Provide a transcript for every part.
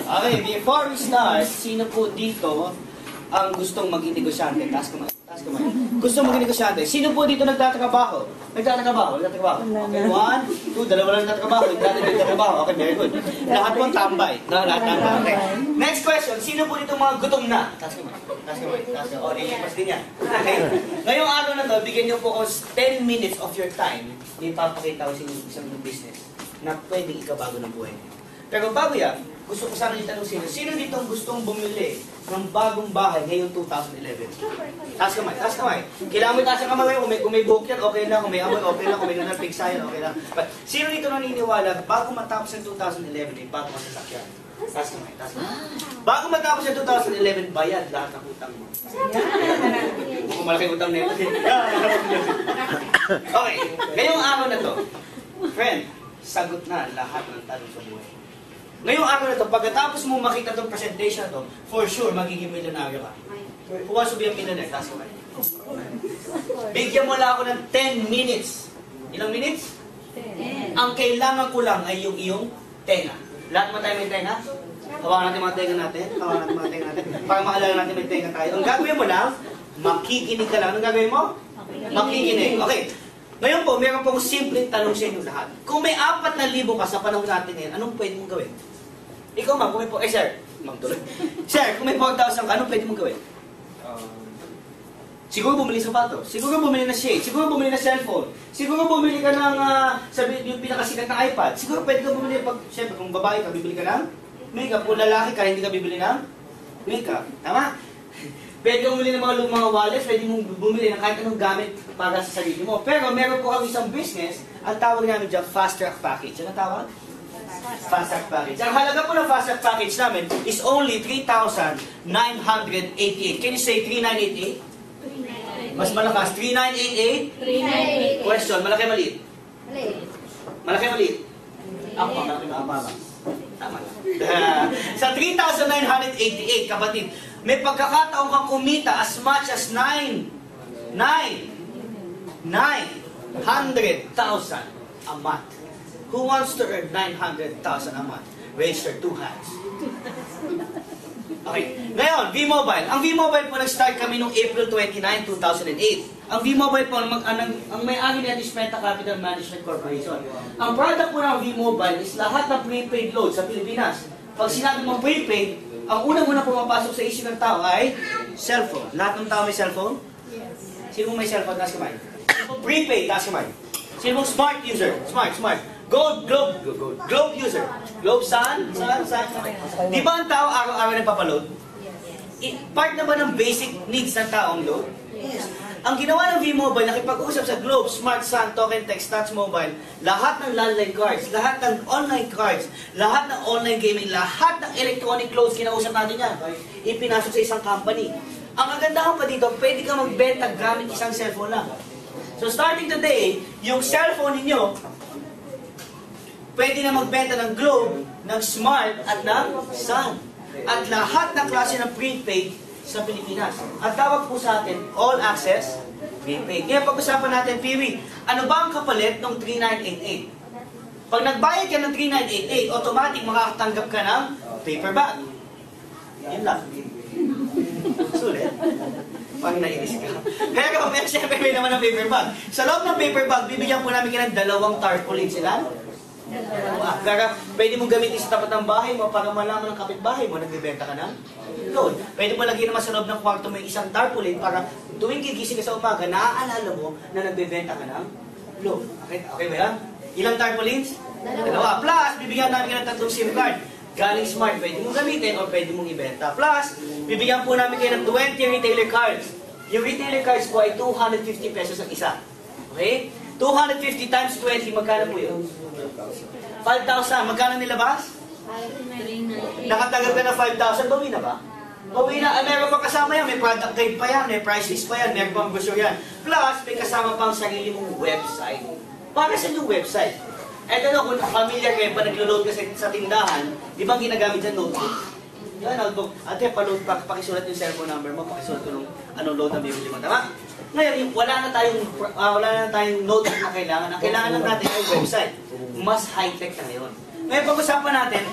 Okay, before we start, sino po dito ang gustong maging negosyante? Taas kamay. Gustong maging negosyante. Sino po dito nagtatrabaho? Nagtatrabaho. Okay, 1, 2, dalawa lang nagtatrabaho. Nagtatrabaho. Okay, very good. Lahat po tambay. Lahat tambay. Okay. Next question, sino po dito mga gutom na? Taas kamay. O, nilipas din yan. Okay. Ngayong araw na to, bigyan niyo po ko 10 minutes of your time. Ipapakita ko sa isang business na pwedeng ikabago ng buhay niyo. Pero bago yan, gusto ko sana itanong sino dito ang gustong bumili ng bagong bahay ngayong 2011? Taas kamay. Kailangan mo itaas ang kamay kung may buhok yan, okay lang. Kung may amoy, okay lang. Kung may ganun pigsayan, okay lang. But sino dito naniniwala, bago matapos ang 2011, ay bago masasakyan? Taas kamay. Bago matapos ang 2011, bayad lahat ng utang mo. Kung malaking utang na ito. Okay, ngayong araw na to, friend, sagot na lahat ng tanong sa buhay. Ngayong araw na ito, pagkatapos mo makita itong presentation na ito, for sure, magiging milyonaryo ka. Who wants to be a millionaire? Taas ko kayo. Bigyan mo lang ako ng 10 minutes. Ilang minutes? 10. Ang kailangan ko lang ay yung iyong tenga. Lahat mo tayo may tenga? Hawakan natin mga tenga natin. Para maalala natin may tenga tayo. Ang gagawin mo lang, makikinig ka lang. Anong gagawin mo? Makikinig. Okay. Ngayon po, meron pong simpleng tanong sa inyo lahat. Kung may 4,000 ka sa panahon natin ngayon, anong pwede mong gawin? Ikaw ma'am, kung may po... sir. Ma'am, tuloy. Sir, kung may 4,000 ka, anong pwede mong gawin? Siguro bumili sapatos. Siguro bumili na shade. Siguro bumili na cellphone. Siguro bumili ka ng sabi yung pinakasikat na iPad. Siguro pwede ka bumili pag... Siyempre, kung babae ka, bibili ka ng makeup. Kung lalaki ka, hindi ka bibili ng makeup. Tama? Pwede kang bumili ng mga wallets, pwede mong bumili ng kahit anong gamit para sa sarili mo. Pero meron po kami isang business, ang tawag namin dyan, Fast Track Package. Ano tawag? Fast Track Package. Ang halaga po ng Fast Track Package namin is only 3,988. Can you say 3,988? Mas malakas, 3,988? 3,988. Question, malaki maliit? Malaki maliit? Ako pa, malaki maababa. Tama lang. Sa 3,988, kapatid, may pagkakataon kang kumita as much as 900,000 a month. Who wants to earn 900,000 a month? Raise your 2 hands. Okay. Ngayon, V-Mobile. Ang V-Mobile po, nag-start kami noong April 29, 2008. Ang V-Mobile po, ang may-ari niya is Meta Capital Management Corporation. Ang product po ng V-Mobile is lahat ng prepaid load sa Pilipinas. Pag sinabi mong prepaid, ang unang-una pumapasok sa isip ng tao ay cellphone. Lahat ng tao may cellphone? Yes. Sino may cellphone? Taas kamay. Prepaid, taas kamay. Sino smart user? Smart. Globe user. Globe saan? Di ba ang tao araw-araw nagpapaload? Part na ba ng basic needs ng tao ang load? Yes. Ang ginawa ng V-Mobile, nakipag-usap sa Globe, Smart Sun, Token Text, Touch Mobile, lahat ng landline cards, lahat ng online cards, lahat ng online gaming, lahat ng electronic loads, kinausap natin yan. Ipinasok sa isang company. Ang kagandahan pa dito, pwede ka magbenta gamit isang cellphone lang. So starting today, yung cellphone ninyo, pwede na magbenta ng Globe, ng Smart, at ng Sun. At lahat ng klase ng prepaid sa Pilipinas. At tawag po sa atin, all access, prepaid. Kaya pag-usapan natin, Piwi, ano ba ang kapalit ng 3,988? Pag nagbayad ka ng 3,988, automatic makakatanggap ka ng paper bag. Yun lang. Sulit. Pag nainis ka. Pero siyempre may naman ng paper bag. Sa loob ng paper bag, bibigyan po namin ka ng 2 tarpaulin sila. Kaya pwede mong gamitin sa tapat ng bahay mo para malaman ng kapitbahay mo, nagbibenta ka ng load. Pwede mo lagyan naman sa loob ng kwarto mo isang tarpaulin para tuwing gigising ka sa umaga, naaalala mo na nagbibenta ka ng load. Okay ba yan? Ilang tarpaulins? 2. Plus, bibigyan namin ka ng 3 SIM card. Galing Smart, pwede mong gamitin o pwede mong ibenta. Plus, bibigyan po namin kayo ng 20 retailer cards. Yung retailer cards po ay 250 pesos ang isa. Okay? 250 times 20, magkano po yun? 5,000. Magkano nilabas? 3,988. Nakatagal ka na 5,000, bawi na ba? Bawi na. Meron pa kasama yan. May product guide pa yan. May price list pa yan. Meron pang brochure yan. Plus, may kasama pang sarili mong website. Para sa inyong website. Eto no, kung familiar kayo, pa naglo-load ka sa tindahan, di ba ginagamit dyan notebook? Yan, notebook. Ate, pakisulat yung cellphone number mo, pakisulat ko nung anong load na bibili mo. Tama? Ngayon, wala na tayong notebook na kailangan. Ang kailangan lang natin ay website. Mas high-tech na ngayon. Ngayon, pag-usapan natin,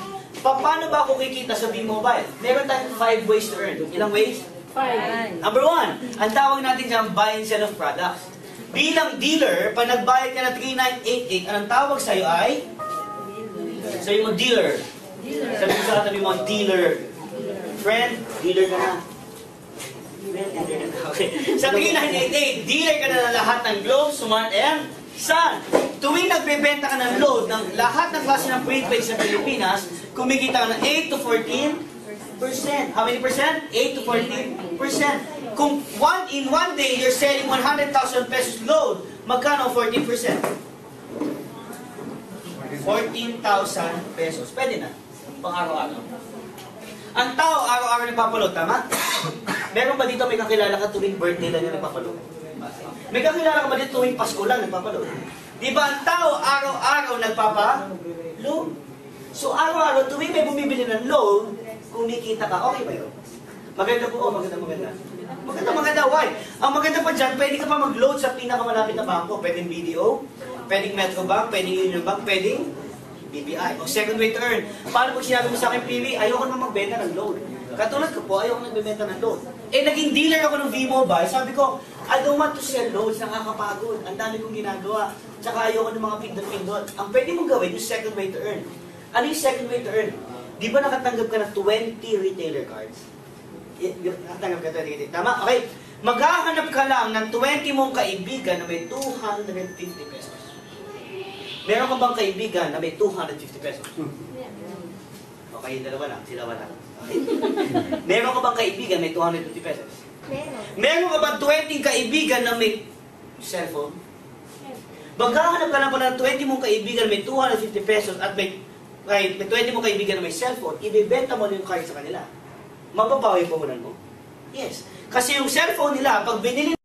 Paano ba ako kikita sa V-Mobile? Meron tayong 5 ways to earn. Ilang ways? 5. Number 1, ang tawag natin dyan, buy and sell of products. Bilang dealer, pag nagbayad ka na 3,988, anong tawag sa'yo ay? Sa'yo mo, dealer. Sabi ko sa katabi mo, dealer. Friend, dealer ka na. Okay. Sa 3,988, dealer ka na ng lahat ng Globe, Smart, and Sun. Tuwing nagbebenta ka ng load ng lahat ng klase ng prepaid sa Pilipinas, kumikita ka ng 8 to 14%. How many percent? 8 to 14%. Kung in one day, you're selling 100,000 pesos load, magkano 14%? 14,000 pesos. Pwede na. Pang araw-araw. Ang tao, araw-araw nagpapaload, tama? Meron ba dito may kakilala ka tuwing birthday lang yung nagpapaload? May kakilala ka ba dito tuwing Pasko lang nagpapaload? Di ba ang tao, araw-araw nagpapaload? So araw-araw, tuwing may bumibili ng load, kumikita ka, okay ba yun? Maganda po, maganda. Maganda, why? Ang maganda pa dyan, pwede ka pa mag-load sa pinakamalapit na bangko. Pwedeng BDO, pwedeng Metrobank, pwedeng Union Bank, pwedeng BPI. O second way to earn. Paano pag sinabi mo sa akin, PV, ayoko naman magbenta ng load. Katulad ko po, ayoko nagbebenta ng load. Eh, naging dealer ako ng V-Mobile. Sabi ko, I don't want to sell loads, nakakapagod. Ang dami kong ginagawa. Tsaka ayoko ng mga pindot-pindot. Ang pwede mong gawin yung second way to earn. Ano yung second way to earn? Di ba nakatanggap ka ng 20 retailer cards? Nakatanggap ka 20 retailer. Tama? Okay. Maghahanap ka lang ng 20 mong kaibigan na may 250 pesos. Meron ka bang kaibigan na may 250 pesos? Okay, dalawa lang. Sila wala. Okay. Meron ka bang kaibigan na may 250 pesos? Meron ka bang 20 kaibigan na may cellphone? Maghahanap ka lang pa ng 20 mong kaibigan na may 250 pesos at may 20 mong kaibigan na may cellphone, ibibenta mo yung card sa kanila. Mababawi po mo. Yes. Kasi yung cellphone nila, pag binili